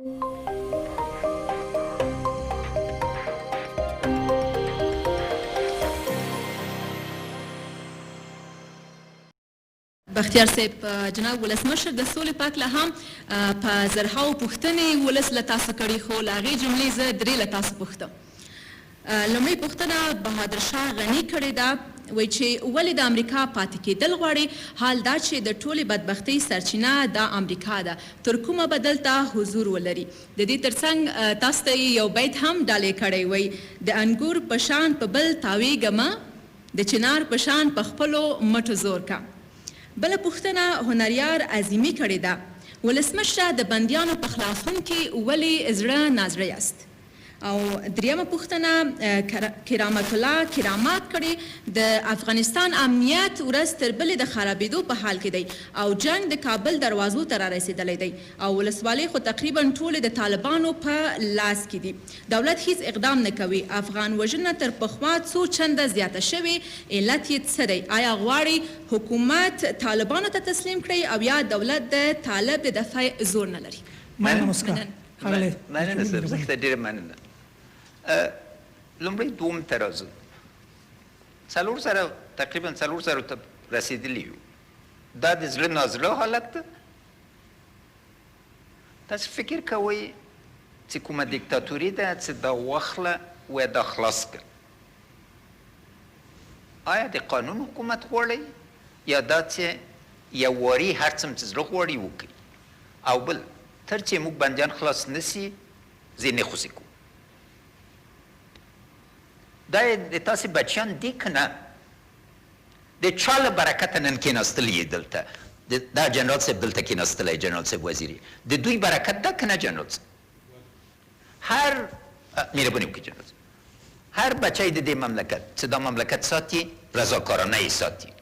بختیار صاحب جناب ولسمشر د سولې په هکله هم په زرهاو پوښتنې ولس له تاسو کړي خو له هغې جملې زه درې له تاسو پوښتم. لومړۍ پوښتنه بهادر شاه غني کړې ده، وایي چې ولې د امریکا پاتې کېدل غواړي؟ حال دا چې د ټولې بدبختۍ سرچینه د امریکا ده، تر کومه به دلته حضور ولري؟ د دې ترڅنګ تاسو ته یو بیت هم ډالۍ کړی، وایي د انګور په شان په بل تاویږمه، د چنار په شان په خپلو مټو زور کا. بله پوښتنه هنریار عظیمي کړې ده، ولسمشره د بندیانو په خلاصون کې ولې زړه نازړه یاست؟ او دریمه پوښتنه کرامت الله کرامات کړي، د افغانستان امنیت ورځ تر بلې د خرابېدو په حال کې دی او جنگ د کابل دروازو ته را رسېدلی دی او ولسوالۍ خو تقریبا ټولې د طالبانو په لاس کې دي. دولت هیڅ اقدام نه کوي. افغان وژنه تر پخوا څو چنده زیاته شوې، علت یې څه دی؟ آیا غواړي حکومت طالبانو ته تسلیم کړي او یا دولت د طالب د دفاع زور نه لري؟ مننه صاحب، ډېره مننه. لومړی دوم ترازو تقریبا 400 ته رسېدلي یو. دا د زړه نازړه حالت ده. تاسو فکر کوئ چې کومه دیکتاتوري ده چې دا واخله و دا خلاص کړ؟ آیا د قانون حکومت غواړئ یا دا چې یو واري هر څه چې زړه غواړي وکړي؟ او بل تر چې موږ بندیان خلاص نسي ځینې خوسې کوو. دا د تاسې بچیان دي که نه؟ د چا له برکته نن کېناستلی یې دلته؟ دا جنرال صاحب دلته کېناستلی، جنرال صاحب وزیري، د دوی برکت ده که نه جنرال صاحب؟ هر مهرباني وکړئ جنرال صاحب، هر بچی د دې مملکت چې دا مملکت ساتي رضاکارانه یې ساتي،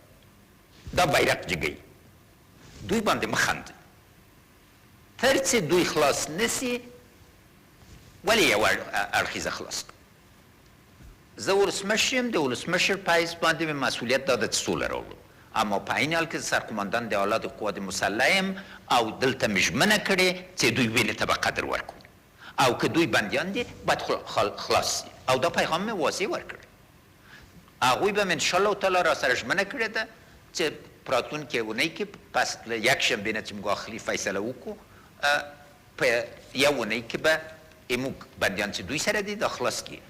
دا بیرق جګوي، دوی باندې مه خندئ. تر چې دوی خلاص نسي ولې یو اړخیزه خلاص کړو؟ زه ولسمشر یم، د ولسمشر په حیث باندې مې مسؤلیت دا ده چې سوله راوړو، اما په عین حال کې سرقمندان د اولاد قوات مسلح یم او دلته مې ژمنه کړې چې دوی ویلې ته به قدر ورکړو او که دوی بندیان دي باید خلاص شي او دا پیغام مې واضح ورکړ. هغوی به مې انشاءالله تعالی را سره ژمنه کړې ده چې په راتلونکې اونۍ کې پس له یکشنبې نه چې موږ آخري فیصله وکړو په یو اونۍ کې به موږ بندیان چې دوی سره دي دا خلاص کړي.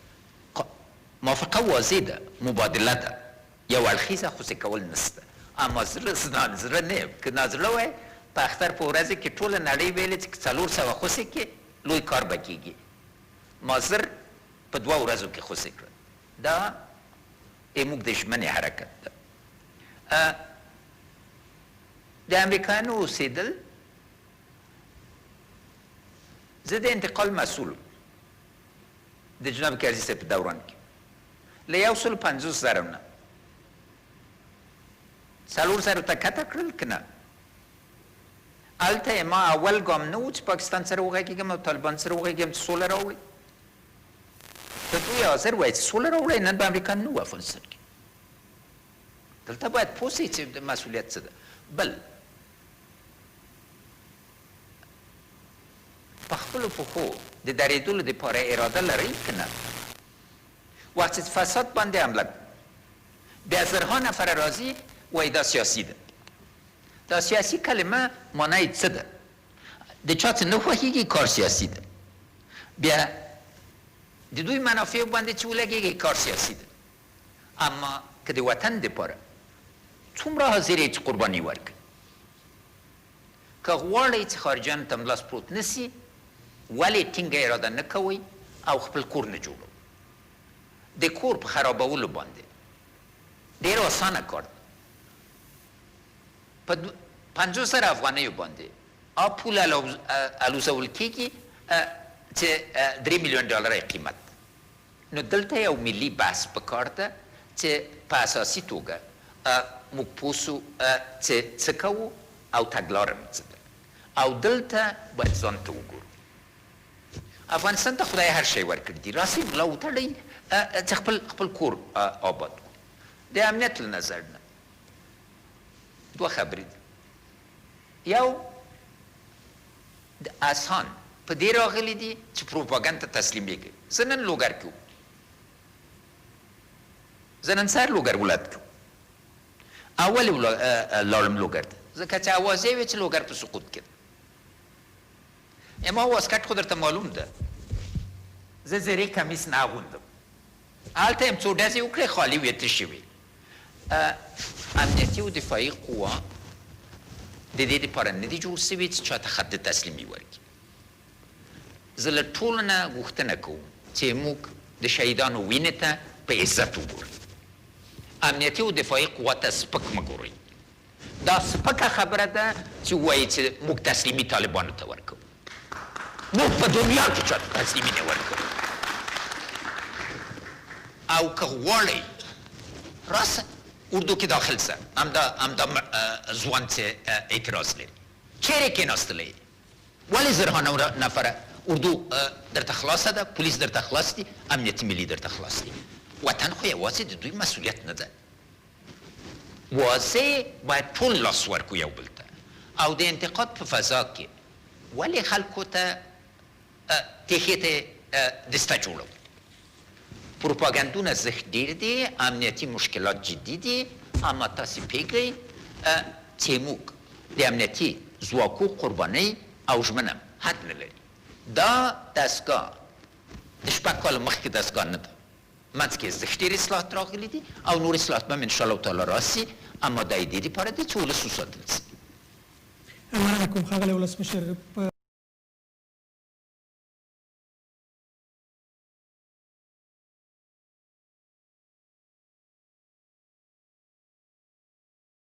موافقه واضح ده، مبادله ده، یو اړخیزه خوسې کول نشته. اما زړه نه یم، که نازړه وای په اختر په ورځې کې ټوله نړۍ ویلې چې 400 خوسې کې لوی کار به کېږي. ما زر په 2 ورځو کې خوسې کړه. دا موږ د ژمنې حرکت ده. د امریکایانو اوسېدل، زه د انتقال مسؤل د جناب کرزي صاحب په دوران کې له 150,000 نه 400 ته کته کړل که نه؟ هلته ما اول ګام نه و چې پاکستان سره وغږېږم او طالبان سره وغږېږم چې سوله راوړي. که دوی حاضر وای چې سوله راوړی نن به امریکایان نه و افغانستان کې. دلته باید پوه سئ چې د مسؤلیت څه ده. بل په خپلو پښو د درېدلو دپاره اراده لرئ که نه؟ وقت چې فساد باندې حمله بیا زرها نفر راځي وایي دا سیاسي ده. دا سیاسي کلمه معنی څه ده؟ د چا څه نه خوښېږي کار سیاسي ده. بیا د دوی منافع باندې چې ولګېږي کار سیاسي ده. اما که د وطن دپاره څومره حاضر یې چې قرباني ورکړي؟ که غواړئ چې خارجیانو ته ملاس پروت نسي ولې ټینګه اراده نه کوئ او خپل کور نه جوړوئ؟ د کور په خرابولو باندې ډېر اسانه کار ده. په 50,000 افغانیو باندې پول الوزول کېږي چې 3 میلیون ډالره قیمت. نو دلته یو ملي بحث پکار ده چې په اساسي توګه موږ پوه سو چې څه کوو او تګلاره مې څه ده او دلته باید ځان ته وګورو. افغانستان ته خدای هر شی ورکړي دي، راسئ ملا وتړئ چې خپل کور آباد کړو. د امنیت له نظر نه 2 خبرې دي. یو د آسان په دې راغلي دي چې پروپاګند ته تسلیمېږي. زه نن لوګر کې وم، زه نن سهار لوګر ولایت کې وم. اول لاړم لوګر ته ځکه چې اوازې وې چې لوګر په سقوط کې ده. اما واسکټ خو درته معلوم ده، زه زیرې کمیس نه اغوندم. هلته یم څو ډزې وکړې، خالي وې، تشې وې. امنیتي او دفاعي قوه د دې دپاره نه دي جوړ سوي چې چاته خط تسلیمي ورکړي. زه له ټولو نه غوښتنه کوم چې موږ د شهیدانو وینې ته په عزت وګورو. امنیتي او دفاعي قوه ته سپک مه ګورئ. دا سپکه خبره ده چې ووایي چې موږ تسلیمي طالبانو ته ورکوو. موږ په دنیا کې چاته تسلیمي نه ورکوو. او که غواړئ راسه اردو کې داخل شه، همدا ځوان چې اعتراض لري چیرې کېناستلی؟ ولې زرهانه نفره اردو درته خلاصه ده، پولیس درته خلاص دي، امنیتي ملي درته خلاص دي. وطن خو یوازې د دوی مسؤلیت نه ده. واضح باید ټول لاس ورکو یو بل ته. او د انتقاد په فضا کې ولې خلکو ته تیښې ته دسته جوړوي؟ پروپاګندونه زښت ډېر دي، امنیتي مشکلات جدي دي، اما تاسې پوهېږئ چې موږ د امنیتي ځواکو قربانۍ او ژمنه حد نه لري. دا دستګاه د 6 کاله مخکې دستګاه نه ده، منځ کې زښت ډېر اصلاحات راغلي دي او نور اصلاحات به هم انشاءالله تعالی راسي، اما دا یې دې دپاره دی چې ولس وساتل سي. مننه کوم ښاغلی ولسمشر.